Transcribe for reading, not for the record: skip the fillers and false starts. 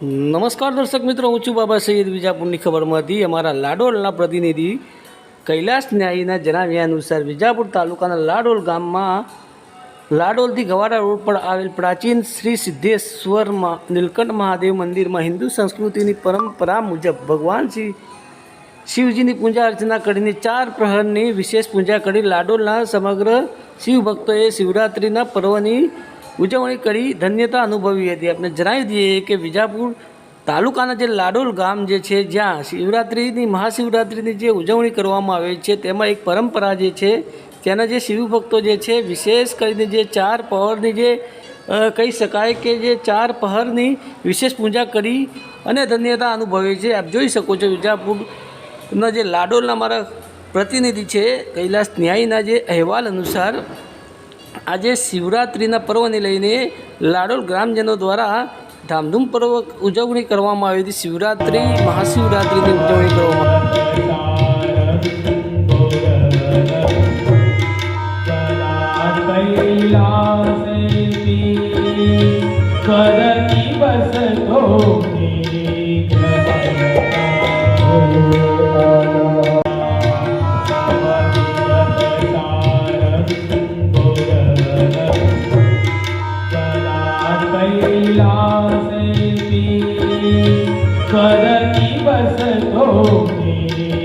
નમસ્કાર દર્શક મિત્રો, હું છું બાબા સૈયદ. વિજાપુરની ખબરમાંથી અમારા લાડોલના પ્રતિનિધિ કૈલાસ ન્યાયીના જણાવ્યા અનુસાર વિજાપુર તાલુકાના લાડોલ ગામમાં લાડોલથી ગવાડા રોડ પર આવેલ પ્રાચીન શ્રી સિદ્ધેશ્વર નીલકંઠ મહાદેવ મંદિરમાં હિન્દુ સંસ્કૃતિની પરંપરા મુજબ ભગવાન શિવજીની પૂજા અર્ચના કરીને 4 પ્રહરની વિશેષ પૂજા કરી લાડોલના સમગ્ર શિવભક્તોએ શિવરાત્રિના પર્વની ઉજવણી કરી ધન્યતા અનુભવી હતી. આપણે જણાવી દઈએ કે વિજાપુર તાલુકાના જે લાડોલ ગામ જે છે, જ્યાં શિવરાત્રિની મહાશિવરાત્રિની જે ઉજવણી કરવામાં આવે છે, તેમાં એક પરંપરા જે છે, ત્યાંના જે શિવભક્તો જે છે વિશેષ કરીને જે 4 પહરની જે કહી શકાય કે જે 4 પહરની વિશેષ પૂજા કરી અને ધન્યતા અનુભવે છે. આપ જોઈ શકો છો વિજાપુરના જે લાડોલના મારા પ્રતિનિધિ છે કૈલાસ ન્યાયીના જે અહેવાલ અનુસાર આજે શિવરાત્રિના પર્વને લઈને લાડોલ ગ્રામજનો દ્વારા ધામધૂમપૂર્વક ઉજવણી કરવામાં આવી હતી. શિવરાત્રિ મહાશિવરાત્રિની ઉજવણી करनी बस तो मेरी